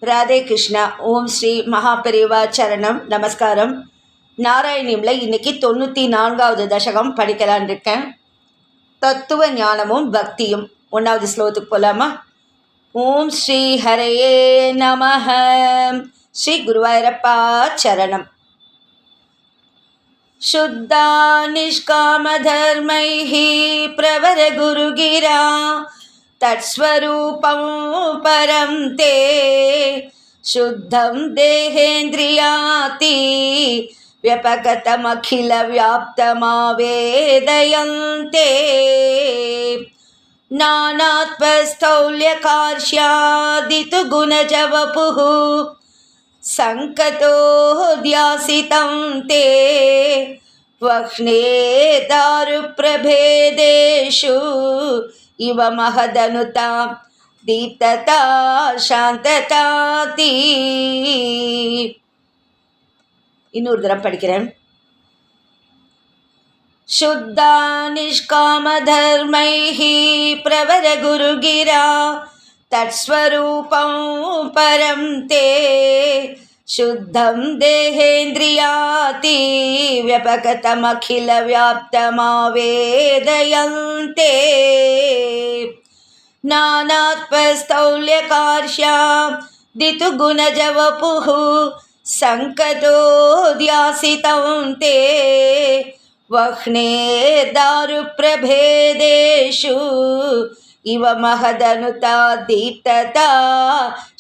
ராதே கிருஷ்ணா. ஓம் ஸ்ரீ மகாபெரிவா சரணம். நமஸ்காரம். நாராயணியமில் இன்னைக்கு 94வது தசகம் படிக்கலான் இருக்கேன். தத்துவ ஞானமும் பக்தியும். 1வது ஸ்லோகத்துக்கு போகலாமா? ஓம் ஸ்ரீ ஹரையே நமஹ. ஸ்ரீ குருவாயூரப்பா சரணம். शुद्धा निष्कामधर्मैः प्रवर गुरुगिरा तत्स्वरूपं परं ते शुद्धं देहेन्द्रियाति व्यपगतमखिलव्याप्तमावेदयन्ते नानात्वस्थौल्यकार्ष्यादितु गुणजवपुः संकतो ध्यासितं ते वह्ने दारुप्रभेदेषु इव महदनुता दीप्तता शान्तताति. இன்னொரு தரம் படிக்கிறேன். शुद्धा निष्कामधर्मैः प्रवर गुरुगिरा तत्स्वरूपं परं ते शुद्धं देहेन्द्रियाति व्यपगतमखिलव्याप्तमावेदयन्ते नानात्वस्थौल्यकार्ष्यादितु गुणजवपुः संकतो ध्यासितं ते वह्ने दारुप्रभेदेषु इव महदनुता दीप्तता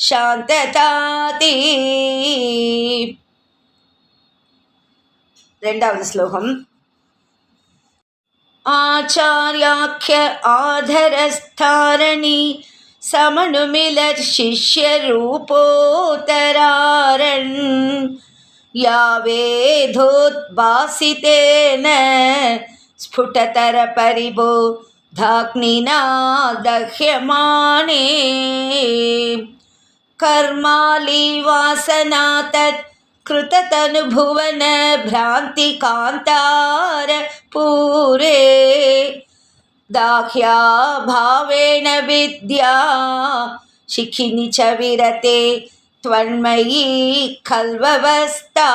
शान्तताति. 2வது ஸ்லோகம். आचार्याख्य आधरस्थारणि समनुमिलत् शिष्यरूपोत्तरारन् यावेधोद्भासितेन स्फुटतरपरिभो धाग्निना दह्यमाने कर्माली वासना तत् कृततनुभुवन भ्रान्तिकान्तार पूरे दाह्या भावेन विद्या शिखिनि च विरते त्वन्मयी खल्ववस्था.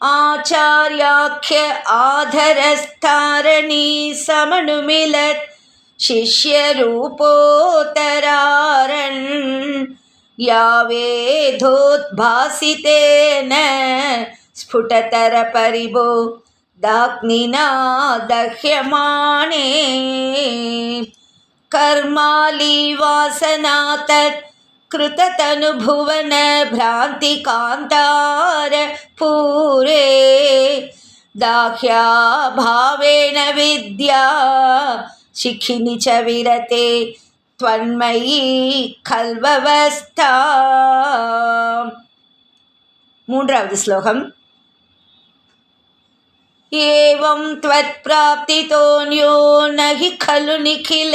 आचार्याख्य आधरस्थारणि समनुमिलत् शिष्यरूपोत्तरारन् यावेधोद्भासितेन स्फुटतरपरिभो दाग्निना दह्यमाने कर्माली वासना तत् कृततनुभुवन भ्रान्तिकान्तार पूरे दाह्या भावेन विद्या शिखिनि च विरते त्वन्मयी खल्ववस्था. 3வது ஸ்லோகம். एवं त्वत्प्राप्तितोऽन्यो न हि खलु निखिल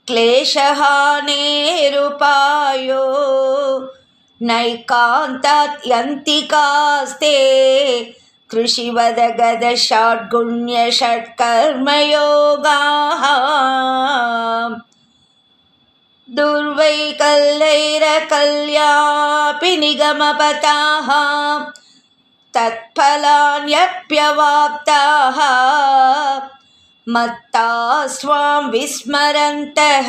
क्लेशहानेरुपायो नैकान्तात्यन्तिकास्ते कृषिवदगदषड्गुण्यषट्कर्मयोगाः दुर्वैकल्यैरकल्यापि निगमपताः तत्फलान्यप्यवाप्ताः मत्ता स्वां विस्मरन्तः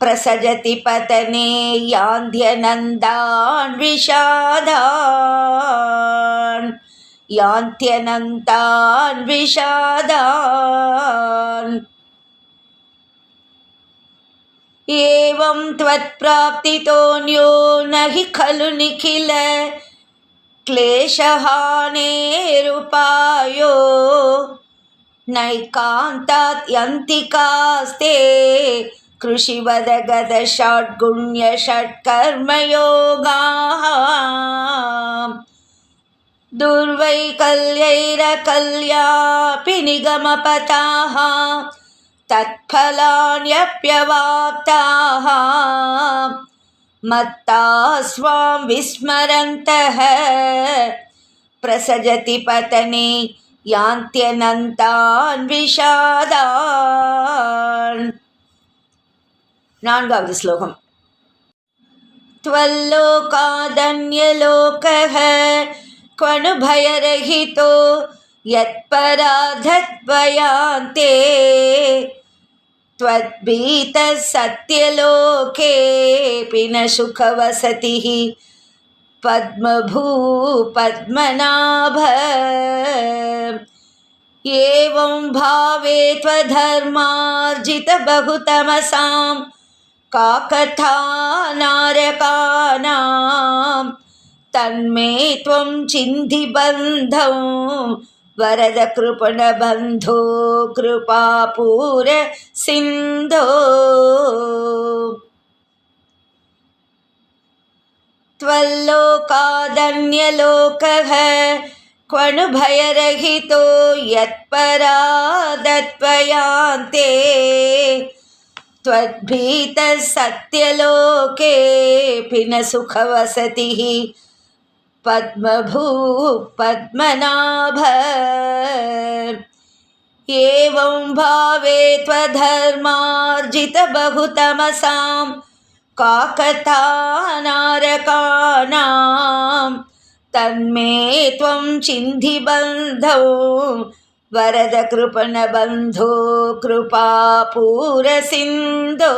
प्रसजति पतने यान्त्यनन्तान् विषादान् यान्त्यनन्तान् विषादान्. एवं त्वत्प्राप्तितोऽन्यो न हि खलु निखिल क्लेशहानेरुपायो नैकान्तात्यन्तिकास्ते कृषिवदगदषड्गुण्यषट्कर्मयोगाः दुर्वैकल्यैरकल्यापि निगमपताः तत्फलान्यप्यवाप्ताः मत्ता स्वां विस्मरन्तः प्रसजति पतने यान्त्यनन्तान् विषादान्. நான்காவது ஸ்லோகம். त्वल्लोकादन्यलोकः क्वनु भयरहितो यत्पराधत्वयान्ते त्वद्भीतः सत्यलोकेऽपि न सुखवसतिः पद्मभूपद्मनाभ. एवं भावे त्वधर्मार्जितबहुतमसां का कथा नारकानां तन्मे त्वं चिन्धि बन्धौ वरद कृपणबन्धो कृपापूर सिन्धो. त्वल्लोकादन्यलोकः क्वनु भयरहितो यत्पराधत्वयान्ते त्वद्भीतः सत्यलोकेऽपि न सुखवसतिः पद्मभूपद्मनाभ. एवं भावे त्वधर्मार्जितबहुतमसां का कथा नारकानां तन्मे त्वं चिन्धि बन्धौ वरद कृपणबन्धो कृपापूर सिन्धो.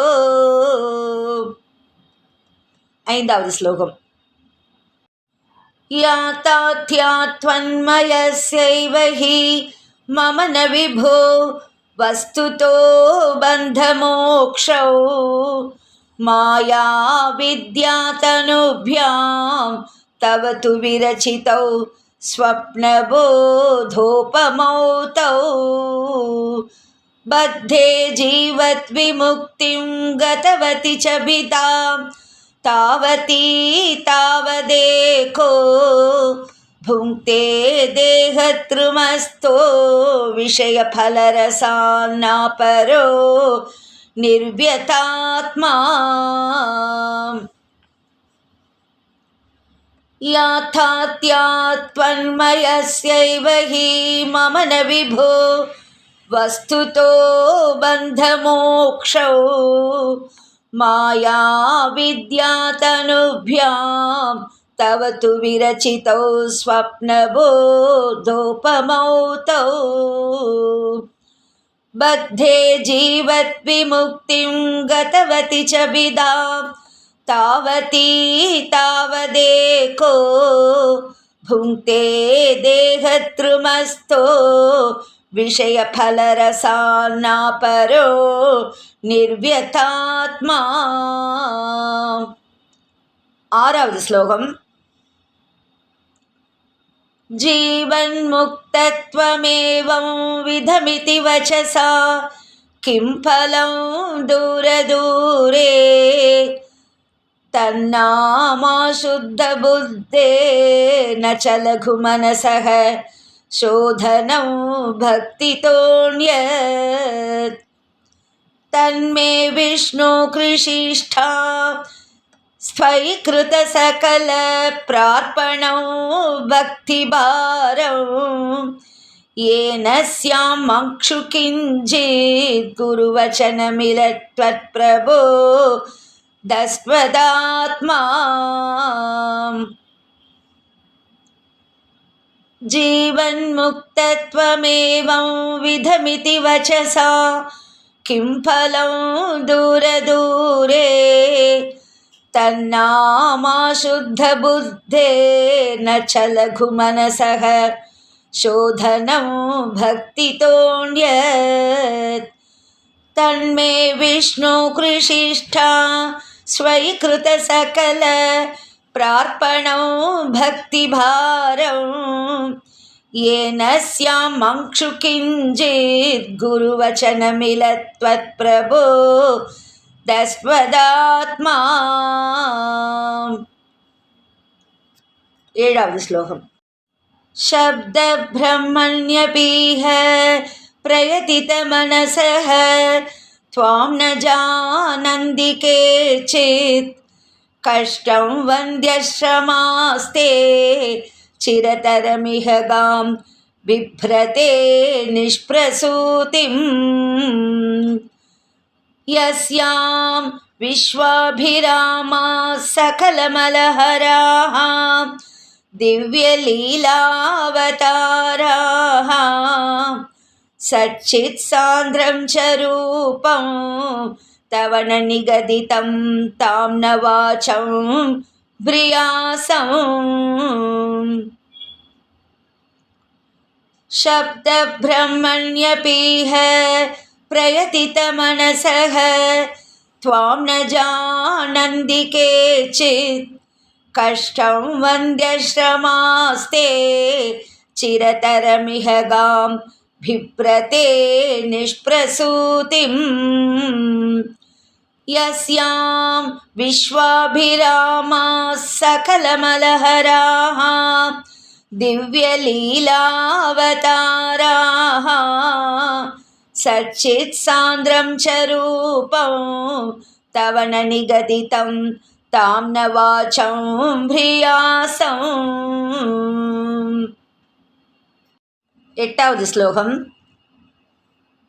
ஐந்தாவது ஸ்லோகம். यातात्यात्वन्मयस्यैव हि मम न विभो वस्तुतो बन्धमोक्षौ माया विद्यातनुभ्यां तव तु विरचितौ स्वप्नबोधोपमौ तौ. बद्धे जीवद्विमुक्तिं गतवति च भितां तावती तावदेको भुङ्क्ते देहतृमस्तो विषयफलरसान्नापरो निर्व्यतात्मा. याथात्यात्वन्मयस्यैव हि मम न विभो वस्तुतो बन्धमोक्षौ माया विद्यातनुभ्यां तव तु विरचितौ स्वप्नबोधोपमौ तौ. बद्धे जीवद्विमुक्तिं गतवति च भिदां तावती तावदेको भुङ्क्ते देहतृमस्तो विषयफलरसान्नापरो निर्व्यतात्मा. ஆறாவது ஸ்லோகம். जीवन्मुक्तत्वमेवं विधमिति वचसा किं फलं दूरदूरे तन्नामाशुद्धबुद्धे न च लघुमनसः शोधनं भक्तितोऽन्यत्. तन्मे विष्णु कृषिष्ठा स्वैकृतसकलप्रार्पणौ भक्तिभारौ येन स्यां मक्षु किञ्चित् गुरुवचनमिलत्वत्प्रभो दस्त्वदात्मा. जीवन्मुक्तत्वमेवं विधमिति वचसा किं फलं दूरदूरे तन्नामाशुद्धबुद्धे न च लघुमनसः शोधनं भक्तितोऽन्यत्. तन्मे विष्णु कृषिष्ठा स्वैकृतसकल प्रार्पणौ भक्तिभारौ येन स्यां मक्षु किञ्चित् गुरुवचनमिलत्वत्प्रभो दस्त्वदात्मा. ஏழாவது ஸ்லோகம். शब्दब्रह्मण्यपीह प्रयतितमनसः त्वां न जानन्ति केचित् कष्टं वन्द्यश्रमास्ते चिरतरमिह गां बिभ्रते निष्प्रसूतिम्. यस्यां विश्वाभिरामा सकलमलहराः दिव्यलीलावताराः सच्चित्सान्द्रं च रूपं तव न निगदितं तां न वाचं ब्रियासम् शब्दब्रह्मण्यपीह प्रयतितमनसः त्वां न जानन्ति केचित् कष्टं वन्द्यश्रमास्ते चिरतरमिह गां बिभ्रते निष्प्रसूतिम् यस्यां विश्वाभिरामाः सकलमलहराः दिव्यलीलावताराः सच्चित्सान्द्रं च रूपं तव न निगदितं तां न वाचं ह्रियासम् एटावद् श्लोकम्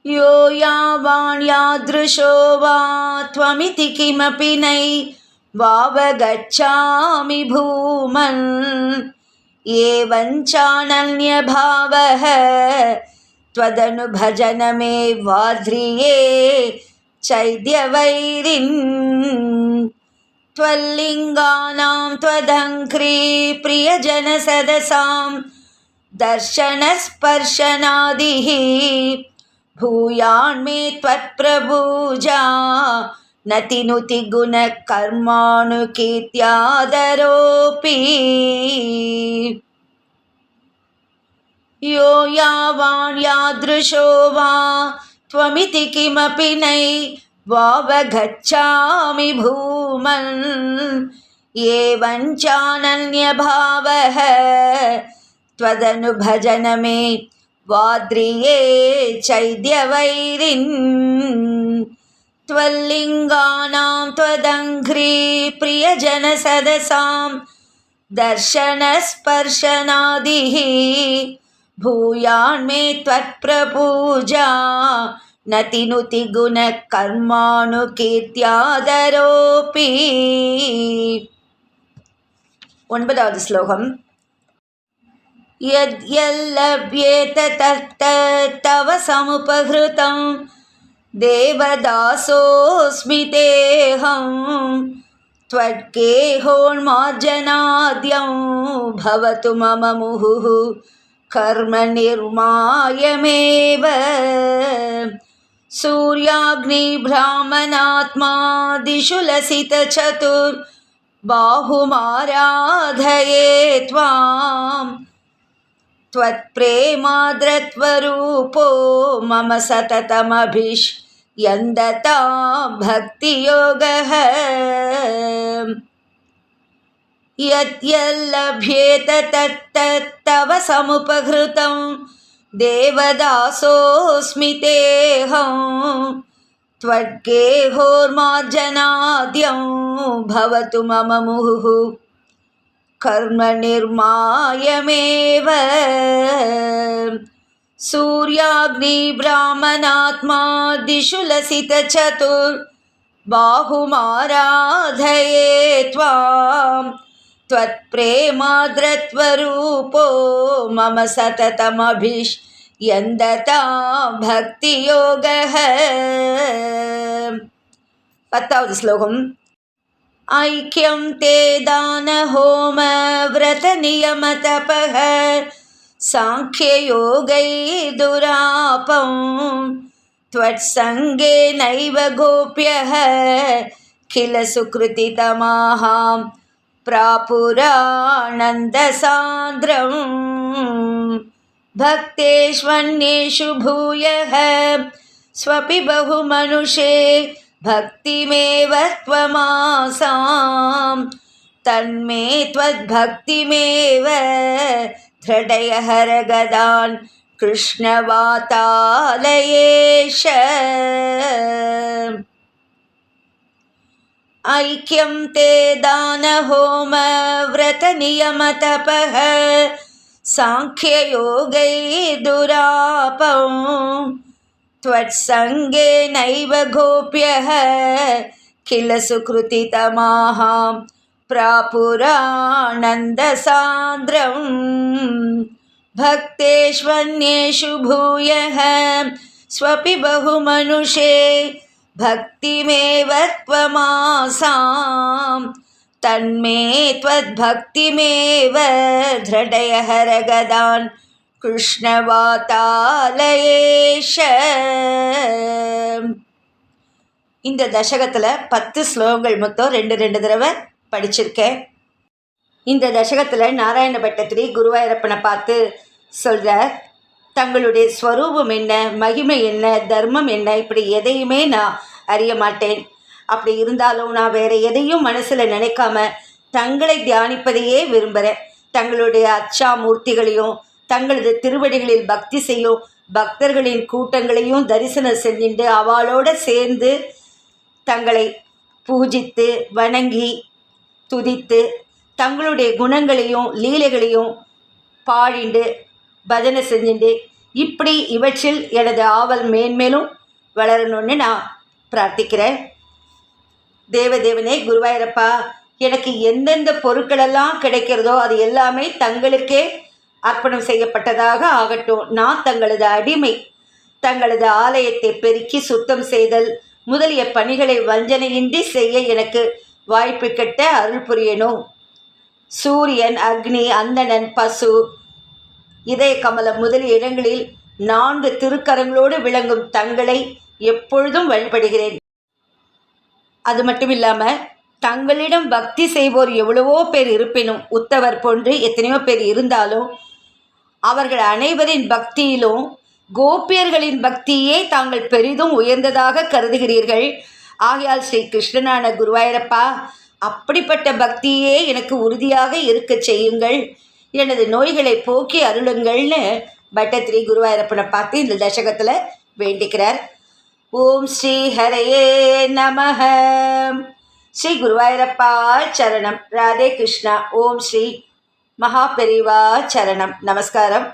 यो यावान् यादृशो वा त्वमिति किमपि नैवावगच्छामि भूमन् एवञ्चानन्यभावः त्वदनुभजनमेवाध्रिये चैद्यवैरिन् त्वल्लिङ्गानां त्वदङ्घ्री प्रियजनसदसां दर्शनस्पर्शनादिः भूयान्मे त्वत्प्रभुजा नतिनुति गुणकर्मानुकीर्त्यादरोऽपि यो यावान् यादृशो वा त्वमिति किमपि नैवावगच्छामि भूमन् एवञ्चानन्यभावः त्वदनुभजनमे वाद्रिये चैद्यवैरिन् त्वल्लिङ्गानां त्वदङ्घ्री प्रियजनसदसां दर्शनस्पर्शनादिः भूयान्मे त्वत्प्रपूजा नतिनुति गुणकर्मानुकीर्त्यादरोऽपि 9வது श्लोकम् यद्यल्लभ्येत तत्तव समुपहृतं देवदासोऽस्मि तेऽहं त्वद्गेहोन्मार्जनाद्यं भवतु मम मुहुः कर्म निर्मायमेव सूर्याग्निब्राह्मणात्मा दिशु लसितचतुर्बाहुमाराधये त्वां त्वत्प्रेमाद्रत्वरूपो मम सततमभिष्यन्दतां भक्तियोगः यद्यल्लभ्येत तत्तव समुपहृतं देवदासोऽस्मि तेऽहं त्वद्गेहोर्मार्जनाद्यं भवतु मम मुहुः कर्म निर्मायमेव सूर्याग्निब्राह्मणात्मा दिशु लसितचतुर्बाहुमाराधये त्वां त्वत्प्रेमाद्रत्वरूपो मम सततमभिष्यन्दतां भक्तियोगः 10வது श्लोकम् ऐक्यं ते दानहोमव्रतनियमतपः साङ्ख्ययोगैर्दुरापं त्वत्सङ्गेनैव गोप्यः किल सुकृतितमाः प्रापुरानन्दसान्द्रं भक्तेष्वन्येषु भूयः स्वपि बहुमनुषे भक्तिमेव त्वमासां तन्मे त्वद्भक्तिमेव धृडय हरगदान् कृष्णवातालयेश ऐक्यं ते दानहोमव्रतनियमतपः साङ्ख्ययोगैर्दुरापं त्वत्सङ्गेनैव गोप्यः किल सुकृतितमाः प्रापुरानन्दसान्द्रम् भक्तेष्वन्येषु भूयः स्वपि बहुमनुषे भक्तिमेव त्वमासां तन्मे त्वद्भक्तिमेव धृडय हरगदान् கிருஷ்ணவாதாலயேஷ. இந்த தசகத்தில் 10 ஸ்லோகங்கள் மொத்தம் 2 தடவை படிச்சிருக்கேன். இந்த தசகத்தில் நாராயண பட்டத்திரி குருவாயூரப்பனை பார்த்து சொல்கிறார், தங்களுடைய ஸ்வரூபம் என்ன, மகிமை என்ன, தர்மம் என்ன, இப்படி எதையுமே நான் அறிய மாட்டேன். அப்படி இருந்தாலும் நான் வேறு எதையும் மனசில் நினைக்காம தங்களை தியானிப்பதையே விரும்புகிறேன். தங்களுடைய அச்சாமூர்த்திகளையும் தங்களது திருவடிகளில் பக்தி செய்யும் பக்தர்களின் கூட்டங்களையும் தரிசனம் செஞ்சுட்டு அவளோடு சேர்ந்து தங்களை பூஜித்து வணங்கி துதித்து தங்களுடைய குணங்களையும் லீலைகளையும் பாடிண்டு பஜனை செஞ்சுட்டு இப்படி இவற்றில் எனது ஆவல் மேன்மேலும் வளரணும்னு நான் பிரார்த்திக்கிறேன். தேவதேவனே குருவாயூரப்பா, எனக்கு எந்தெந்த பொருட்களெல்லாம் கிடைக்கிறதோ அது எல்லாமே தங்களுக்கே அர்ப்பணம் செய்யப்பட்டதாக ஆகட்டும். நான் தங்களது அடிமை. தங்களது ஆலயத்தை பெருக்கி சுத்தம் செய்தல் முதலிய பணிகளை வஞ்சனையின்றி செய்ய எனக்கு வாய்ப்பு கெட்ட அருள் புரியணும். சூரியன், அக்னி, அந்தணன், பசு, இதய கமலம் முதலிய இடங்களில் 4 திருக்கரங்களோடு விளங்கும் தங்களை எப்பொழுதும் வழிபடுகிறேன். அது மட்டும் இல்லாமல் தங்களிடம் பக்தி செய்வோர் எவ்வளவோ பேர் இருப்பினும், உத்தவர் போன்று எத்தனையோ பேர் இருந்தாலும் அவர்கள் அனைவரின் பக்தியிலும் கோபியர்களின் பக்தியே தாங்கள் பெரிதும் உயர்ந்ததாக கருதுகிறீர்கள். ஆகையால் ஸ்ரீ கிருஷ்ணனான குருவாயூரப்பா, அப்படிப்பட்ட பக்தியே எனக்கு உறுதியாக இருக்க செய்யுங்கள், எனது நோய்களை போக்கி அருளுங்கள்னு பட்டத்திரி குருவாயூரப்பனை பார்த்து இந்த தசகத்தில் வேண்டிக்கிறார். ஓம் ஸ்ரீ ஹரையே நமஹ. ஸ்ரீ குருவாயூரப்பா சரணம். ராதே கிருஷ்ணா. ஓம் ஸ்ரீ மகாபெரிவா சரணம். நமஸ்காரம்.